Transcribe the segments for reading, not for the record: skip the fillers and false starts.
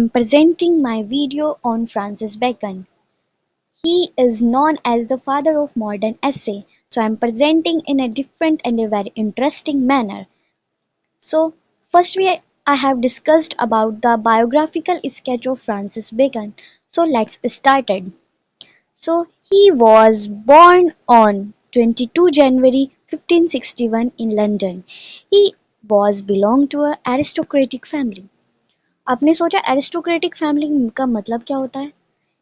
I'm presenting my video on Francis Bacon. He is known as the father of modern essay, so I'm presenting in a different and a very interesting manner. So, first I have discussed about the biographical sketch of Francis Bacon. So let's start it. So he was born on 22 January 1561 in London. He was belonged to a aristocratic family. आपने सोचा aristocratic family का मतलब क्या होता है?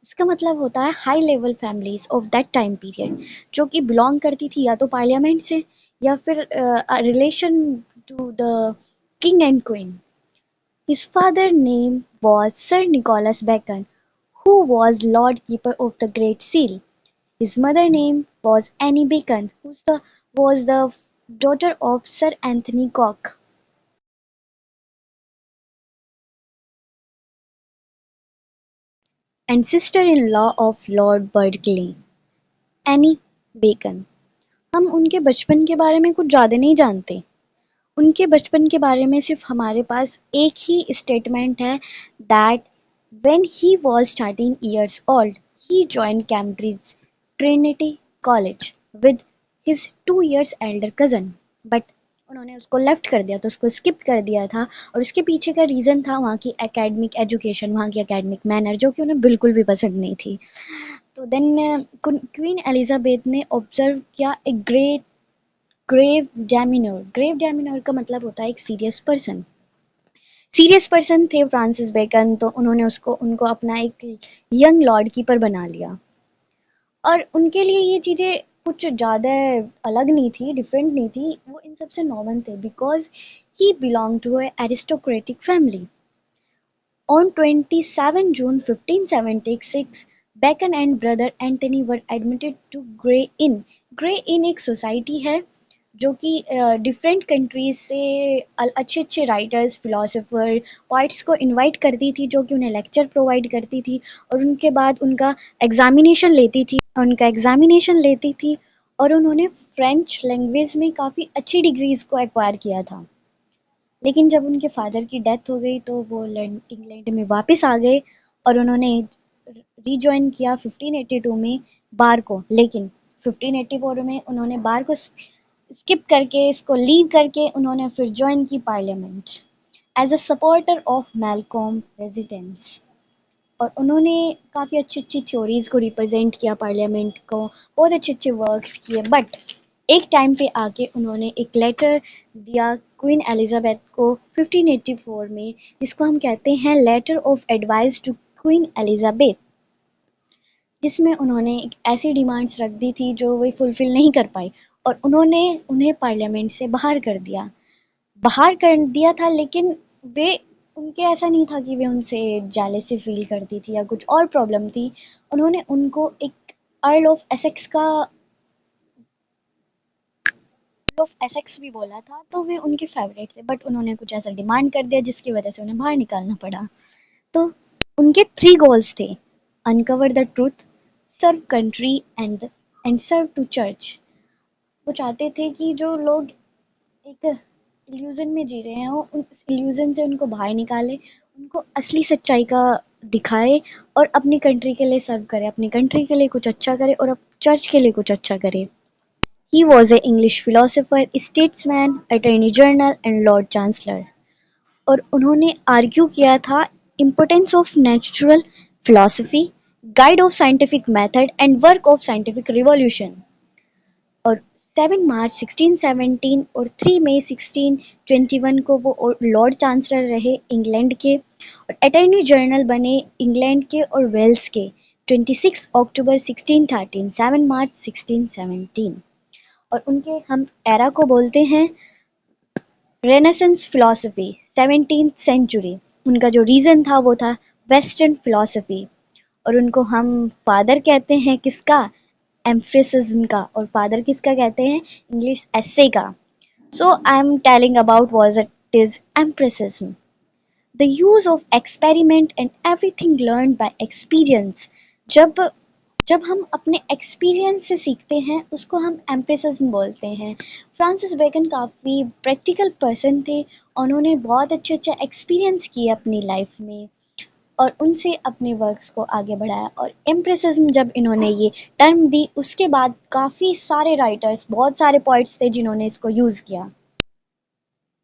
इसका मतलब होता है high level families of that time period जो कि बिलोंग करती थी या तो पार्लियामेंट से या फिर relation to the king and queen. His father's name was Sir Nicholas Bacon, who was Lord Keeper of the Great Seal. His mother's name was Annie Bacon, was the daughter of Sir Anthony Coke. And sister-in-law of Lord Burghley, Annie Bacon. हम उनके बचपन के बारे में कुछ ज़्यादा नहीं जानते. उनके बचपन के बारे में सिर्फ हमारे पास एक ही स्टेटमेंट है that when he was 13 years old, he joined Cambridge Trinity College with his 2 years elder cousin. But उन्होंने उसको लेफ्ट कर दिया, तो उसको स्किप कर दिया था और उसके पीछे का रीज़न था वहाँ की एकेडमिक एजुकेशन, वहाँ की एकेडमिक मैनर जो कि उन्हें बिल्कुल भी पसंद नहीं थी. तो देन क्वीन एलिजाबेथ ने ऑब्जर्व किया ए ग्रेव डैमिनर का मतलब होता है एक सीरियस पर्सन थे फ्रांसिस बेकन. तो उन्होंने उनको अपना एक यंग लॉर्ड कीपर बना लिया और उनके लिए ये चीज़ें कुछ ज़्यादा अलग नहीं थी, डिफरेंट नहीं थी, वो इन सबसे नॉर्मल थे because he belong to a aristocratic family. On 27 June 1576, Bacon and brother Anthony were admitted to Grey Inn. Grey इन एक सोसाइटी है जो कि डिफरेंट कंट्रीज से अच्छे अच्छे राइटर्स, फिलोसोफर, पोइट्स को इनवाइट करती थी जो कि उन्हें लेक्चर प्रोवाइड करती थी और उनके बाद उनका एग्जामिनेशन लेती थी और उन्होंने फ्रेंच लैंग्वेज में काफ़ी अच्छी डिग्रीज़ को एक्वायर किया था. लेकिन जब उनके फादर की डेथ हो गई तो वो इंग्लैंड में वापस आ गए और उन्होंने रीजॉइन किया 1582 में बार को. लेकिन 1584 में उन्होंने बार को स्किप करके, इसको लीव करके उन्होंने फिर ज्वाइन की parliament as a supporter of Malcolm residence. और उन्होंने काफ़ी अच्छी अच्छी थ्योरीज़ को रिप्रेजेंट किया पार्लियामेंट को, बहुत अच्छे अच्छे वर्क्स किए. बट एक टाइम पे आके उन्होंने एक लेटर दिया क्वीन एलिजाबेथ को 1584 में, जिसको हम कहते हैं letter of advice to queen Elizabeth, जिसमें उन्होंने एक ऐसी डिमांड्स रख दी थी जो वे फुलफ़िल नहीं कर पाई और उन्होंने उन्हें पार्लियामेंट से बाहर कर दिया था. लेकिन वे उनके ऐसा नहीं था कि वे उनसे जेलसी फील करती थी या कुछ और प्रॉब्लम थी. उन्होंने उनको एक अर्ल ऑफ एसेक्स भी बोला था, तो वे उनके फेवरेट थे. बट उन्होंने कुछ ऐसा डिमांड कर दिया जिसकी वजह से उन्हें बाहर निकालना पड़ा. तो उनके 3 गोल्स थे: uncover the truth, serve country and serve to church. वो चाहते थे कि जो लोग एक इल्यूजन में जी रहे हैं, वो उस इल्यूजन से उनको बाहर निकाले, उनको असली सच्चाई का दिखाए और अपनी कंट्री के लिए सर्व करे, अपनी कंट्री के लिए कुछ अच्छा करे और चर्च के लिए कुछ अच्छा करे. He was an English philosopher, statesman, attorney general and lord chancellor. और उन्होंने आर्ग्यू किया था importance of natural philosophy, guide of scientific method and work of scientific revolution. और 7 मार्च 1617 और 3 मई 1621 को वो लॉर्ड चांसलर रहे इंग्लैंड के और अटॉर्नी जनरल बने इंग्लैंड के और वेल्स के 26 अक्टूबर 1613, 7 मार्च 1617. और उनके हम एरा को बोलते हैं रेनेसेंस फिलॉसफी, 17th सेंचुरी. उनका जो रीज़न था वो था वेस्टर्न फिलॉसफी. और उनको हम फादर कहते हैं किसका? एम्प्रेसिज्म का. और फादर किसका कहते हैं? इंग्लिश एस्से का. So I am telling about what it is empiricism. The use of experiment and everything learn by experience. जब हम अपने एक्सपीरियंस से सीखते हैं उसको हम एम्प्रेसिज्म बोलते हैं. फ्रांसिस बेकन काफ़ी प्रैक्टिकल पर्सन थे. उन्होंने बहुत अच्छे एक्सपीरियंस किए अपनी लाइफ में और उनसे अपने वर्क्स को आगे बढ़ाया। और इम्प्रेसिज्म जब इन्होंने ये टर्म दी, उसके बाद काफ़ी सारे राइटर्स, बहुत सारे पोइट्स थे जिन्होंने इसको यूज़ किया।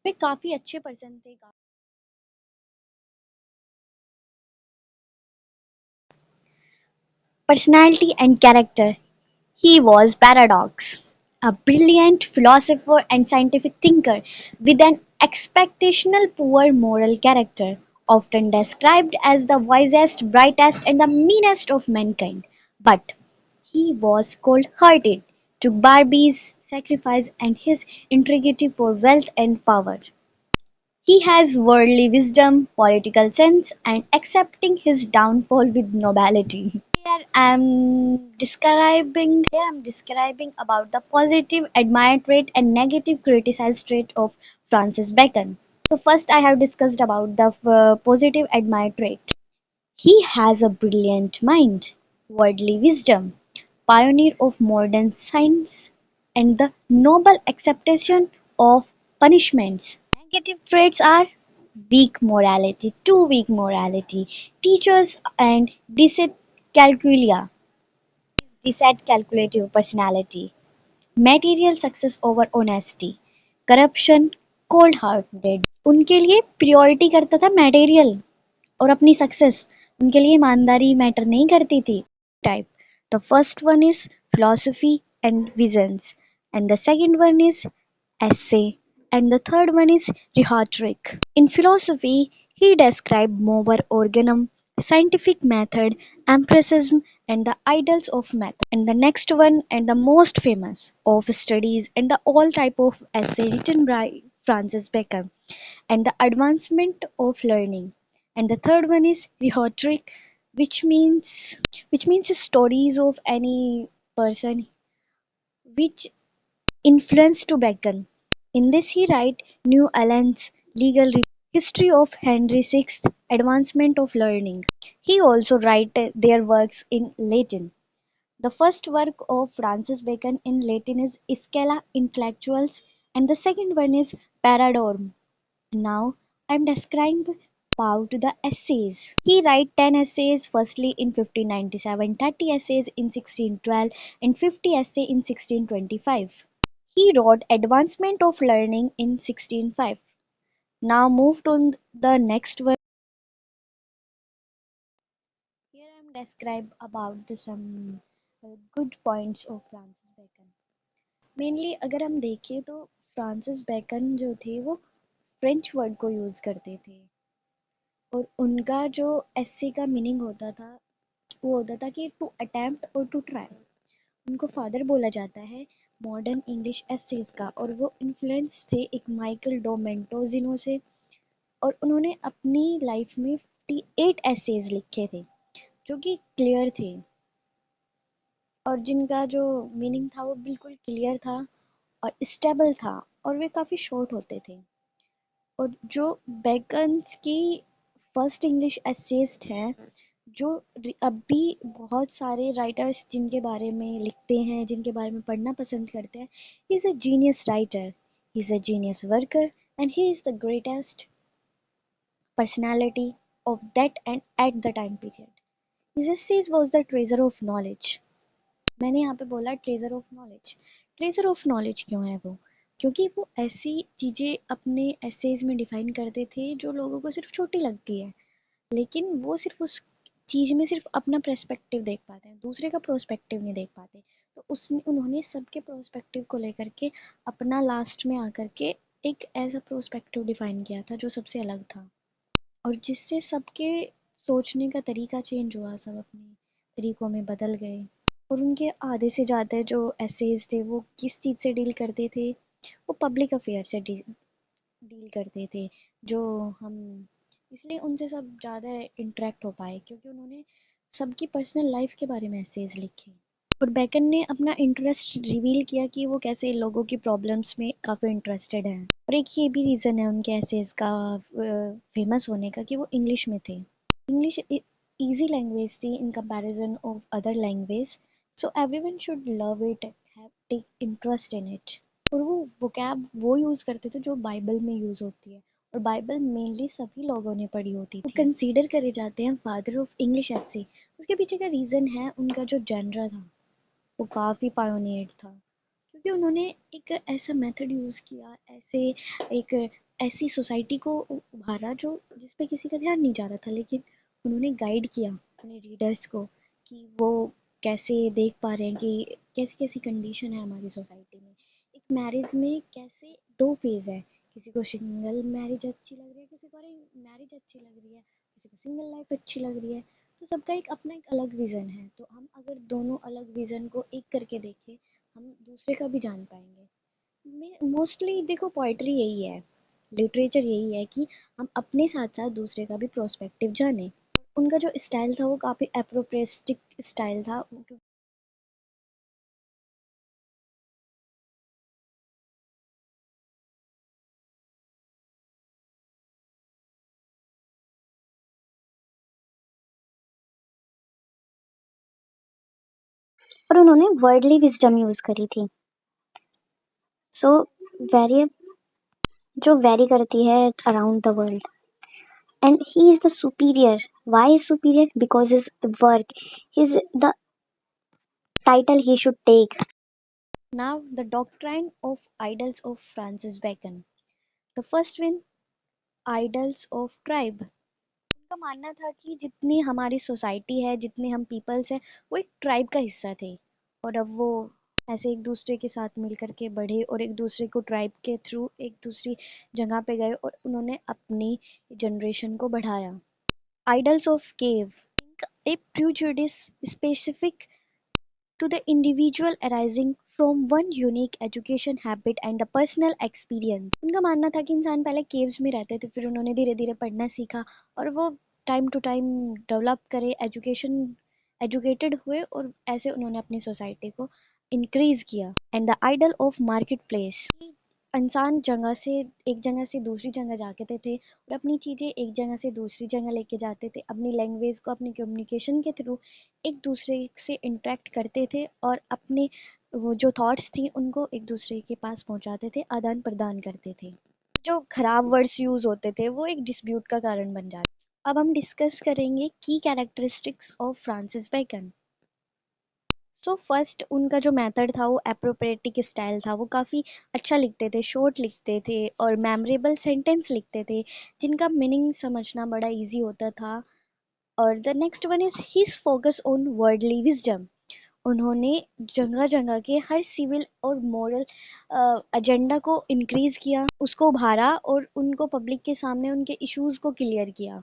वे काफ़ी अच्छे पर्सन थे। Personality and character, he was Paradox, a brilliant philosopher and scientific thinker with an expectational poor moral character, often described as the wisest, brightest, and the meanest of mankind. But he was cold-hearted, took Barbie's sacrifice and his intriguity for wealth and power. He has worldly wisdom, political sense, and accepting his downfall with nobility. Here I'm describing about the positive admired trait and negative criticized trait of Francis Bacon. So first I have discussed about the positive admired trait. He has a brilliant mind, worldly wisdom, pioneer of modern science, and the noble acceptation of punishments. Negative traits are weak morality, too weak morality, teachers and dyscalculative personality, material success over honesty, corruption, cold hearted. उनके लिए priority करता था material और अपनी success, उनके लिए ईमानदारी matter नहीं करती थी। Type, the first one is philosophy and visions, and the second one is essay, and the third one is rhetoric. In philosophy, he described mover organum, scientific method, empiricism, and the ideals of method. And the next one, and the most famous of studies and the all type of essay written by Francis Bacon, and the advancement of learning. And the third one is rhetoric, which means stories of any person which influenced to Bacon. In this he write New Allen's legal history of Henry VI, advancement of learning. He also write their works in Latin. The first work of Francis Bacon in Latin is Scala Intellectuals, and the second one is Paradorm. Now I am describing about the essays. He write 10 essays firstly in 1597, 30 essays in 1612, and 50 essays in 1625. He wrote Advancement of Learning in 1605. Now move to the next one. Here I am describe about the some good points of Francis Bacon. Mainly अगर हम देखें तो Francis bacon जो थे वो French word को use करते थे, और उनका जो एस्से का मीनिंग होता था वो होता था कि टू अटेम्प्ट और टू ट्राई। उनको फादर बोला जाता है मॉडर्न इंग्लिश एस्सेज का, और वो इन्फ्लुएंस थे एक माइकल डोमेंटोजिनो से, और उन्होंने अपनी लाइफ में 58 एस्सेज लिखे थे जो कि क्लियर थे, और जिनका जो मीनिंग था वो बिल्कुल क्लियर था और स्टेबल था, और वे काफ़ी शॉर्ट होते थे। और जो बेकन्स की फर्स्ट इंग्लिश एसेइस्ट हैं, जो अभी बहुत सारे राइटर्स जिनके बारे में लिखते हैं, जिनके बारे में पढ़ना पसंद करते हैं, he is a genius writer, he is a genius worker, and he is the greatest personality of that and at the time period. His essays was the treasure of knowledge. मैंने यहाँ पे बोला treasure of knowledge. Treasure of knowledge क्यों है वो? क्योंकि वो ऐसी चीज़ें अपने एसेज में डिफाइन करते थे जो लोगों को सिर्फ छोटी लगती है, लेकिन वो सिर्फ उस चीज़ में सिर्फ अपना पर्सपेक्टिव देख पाते हैं, दूसरे का प्रोस्पेक्टिव नहीं देख पाते। तो उन्होंने सबके प्रोस्पेक्टिव को लेकर के अपना लास्ट में आकर के एक ऐसा प्रोस्पेक्टिव डिफाइन किया था जो सबसे अलग था, और जिससे सबके सोचने का तरीका चेंज हुआ, सब अपने तरीकों में बदल गए। और उनके आधे से ज़्यादा जो एसेज थे वो किस चीज़ से डील करते थे? वो पब्लिक अफेयर से डील करते थे, जो हम इसलिए उनसे सब ज़्यादा इंटरेक्ट हो पाए क्योंकि उन्होंने सबकी पर्सनल लाइफ के बारे में एसेज लिखे। और बेकन ने अपना इंटरेस्ट रिवील किया कि वो कैसे लोगों की प्रॉब्लम्स में काफ़ी इंटरेस्टेड हैं, और एक ये भी रीज़न है उनके एसेज का फेमस होने का कि वो इंग्लिश में थे। इंग्लिश easy language थी in comparison of other language, so everyone should love it, take interest in it. और वो vocab वो यूज़ करते थे जो बाइबल में यूज़ होती है, और बाइबल मेनली सभी लोगों ने पढ़ी होती थी। वो कंसीडर करे जाते हैं फादर ऑफ इंग्लिश एस्से। उसके पीछे का रीज़न है उनका जो जेनरा था वो काफ़ी पायोनियर था, क्योंकि उन्होंने एक ऐसा मेथड यूज़ किया, एक ऐसी सोसाइटी को उभारा जो जिस पे किसी का ध्यान नहीं जा रहा था, लेकिन उन्होंने गाइड किया अपने रीडर्स को कि वो कैसे देख पा रहे हैं कि कैसी कैसी कंडीशन है हमारी सोसाइटी में। एक मैरिज में कैसे दो फेज़ है, किसी को सिंगल मैरिज अच्छी लग रही है, किसी को अरेंज मैरिज अच्छी लग रही है, किसी को सिंगल लाइफ अच्छी लग रही है। तो सबका एक अपना एक अलग विज़न है, तो हम अगर दोनों अलग विज़न को एक करके देखें, हम दूसरे का भी जान पाएंगे। मोस्टली देखो पोइट्री यही है, लिटरेचर यही है कि हम अपने साथ साथ दूसरे का भी प्रोस्पेक्टिव जानें। उनका जो स्टाइल था वो काफ़ी एप्रोप्रिस्टिक स्टाइल था। और उन्होंने वर्डली विजडम यूज करी थी। सो वेरी जो वेरी करती है around the world, and he is the superior. Why is superior? Because his work, his the title he should take. Now, the doctrine of idols of Francis Bacon. The first one, idols of tribe. उनका मानना था कि जितनी हमारी society है, जितने हम peoples हैं, वो एक ट्राइब का हिस्सा थे, और अब वो ऐसे एक दूसरे के साथ मिल करके बढ़े और एक दूसरे को ट्राइब के थ्रू एक दूसरी जगह पे गए और उन्होंने अपनी जनरेशन को बढ़ाया। Idols of cave, a prejudice specific to the individual arising from one unique education habit and the personal experience। उनका मानना था कि इंसान पहले केव्स में रहते थे, फिर उन्होंने धीरे धीरे पढ़ना सीखा और वो टाइम टू टाइम डेवलप करे, एजुकेटेड हुए और ऐसे उन्होंने अपनी सोसाइटी को इंक्रीज किया। And the idol of market place, इंसान एक जगह से दूसरी जगह जाते थे और अपनी चीज़ें एक जगह से दूसरी जगह लेके जाते थे, अपनी लैंग्वेज को अपनी कम्युनिकेशन के थ्रू एक दूसरे से इंटरेक्ट करते थे और अपने वो जो थॉट्स थी उनको एक दूसरे के पास पहुंचाते थे, आदान प्रदान करते थे। जो खराब वर्ड्स यूज़ होते थे वो एक डिस्प्यूट का कारण बन जाते। अब हम डिस्कस करेंगे की characteristics of Francis Bacon. So first उनका जो मेथड था वो एप्रोप्रिएटिक स्टाइल था, वो काफ़ी अच्छा लिखते थे, शॉर्ट लिखते थे और मेमोरेबल सेंटेंस लिखते थे जिनका मीनिंग समझना बड़ा इजी होता था। और the next one is his focus on worldly wisdom. उन्होंने जगह जगह के हर सिविल और मॉरल एजेंडा को इंक्रीज किया, उसको उभारा और उनको पब्लिक के सामने उनके इश्यूज को क्लियर किया।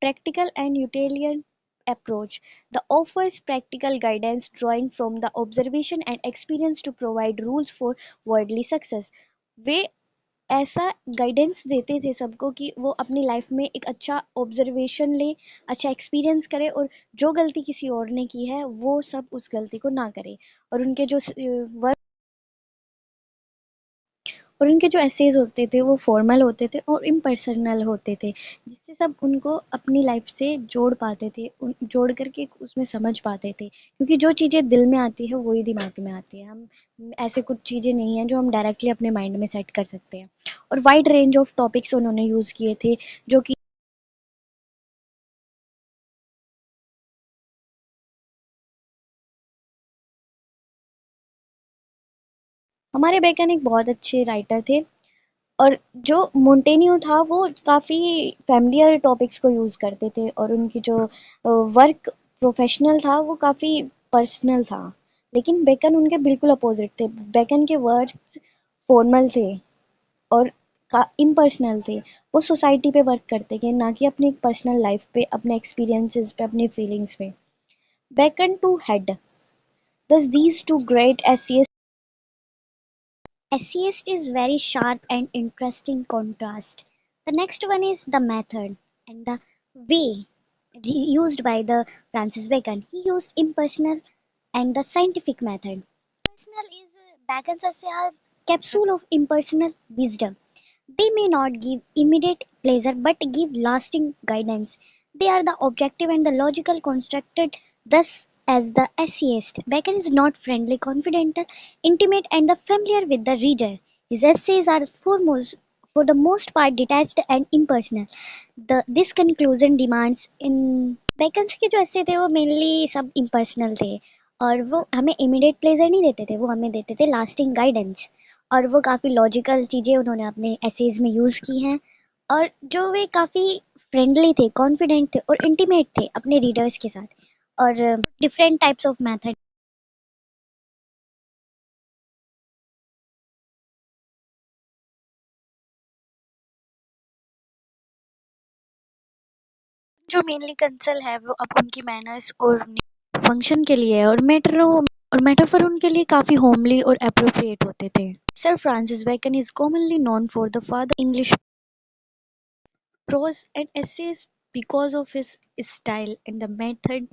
Practical and utilitarian approach. The offers practical guidance drawing from the observation and experience to provide rules for worldly success. वे ऐसा गाइडेंस देते थे सबको कि वो अपनी लाइफ में एक अच्छा ऑब्जर्वेशन ले, अच्छा एक्सपीरियंस करे और जो गलती किसी और ने की है वो सब उस गलती को ना करे। और उनके जो एसेज होते थे वो फॉर्मल होते थे और इम्पर्सनल होते थे, जिससे सब उनको अपनी लाइफ से जोड़ पाते थे, जोड़ करके उसमें समझ पाते थे, क्योंकि जो चीज़ें दिल में आती है वही दिमाग में आती है। हम ऐसे कुछ चीज़ें नहीं हैं जो हम डायरेक्टली अपने माइंड में सेट कर सकते हैं। और वाइड रेंज ऑफ टॉपिक्स उन्होंने यूज़ किए थे जो कि हमारे बेकन एक बहुत अच्छे राइटर थे। और जो मोंटेन्यू था वो काफ़ी फैमिलियर टॉपिक्स को यूज़ करते थे और उनकी जो वर्क प्रोफेशनल था वो काफ़ी पर्सनल था, लेकिन बेकन उनके बिल्कुल अपोजिट थे। बेकन के वर्ड्स फॉर्मल थे और इम्पर्सनल थे। वो सोसाइटी पे वर्क करते थे, ना कि अपनी पर्सनल लाइफ पे, अपने एक्सपीरियंसेस पे, अपने फीलिंग्स पे। Bacon to head, thus these two great essayists Essayist is very sharp and interesting contrast. The next one is the method and the way used by the Francis Bacon. He used impersonal and the scientific method. Personal is Bacon's essay are capsule of impersonal wisdom. They may not give immediate pleasure but give lasting guidance. They are the objective and the logical constructed thus as the essayist. Bacon is not friendly, confidential, intimate, and the familiar with the reader. His essays are for the most part detached and impersonal. This conclusion demands in Bacons के जो ऐसे थे वो mainly सब impersonal थे और वो हमें immediate pleasure नहीं देते थे, वो हमें देते थे lasting guidance और वो काफ़ी लॉजिकल चीज़ें उन्होंने अपने एसेज में यूज़ की हैं और जो वे काफ़ी फ्रेंडली थे, कॉन्फिडेंट थे और इंटीमेट थे अपने रीडर्स के साथ और डिफरेंट टाइप्स ऑफ मेथड जो मेनली कंसर्न है वो अब उनकी मैनर्स और फंक्शन के लिए है, और मेटाफर उनके लिए काफ़ी होमली और अप्रोप्रिएट होते थे। Sir Francis Bacon is commonly known for the father English prose and essays because of his style and the method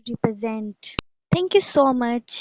represent. Thank you so much.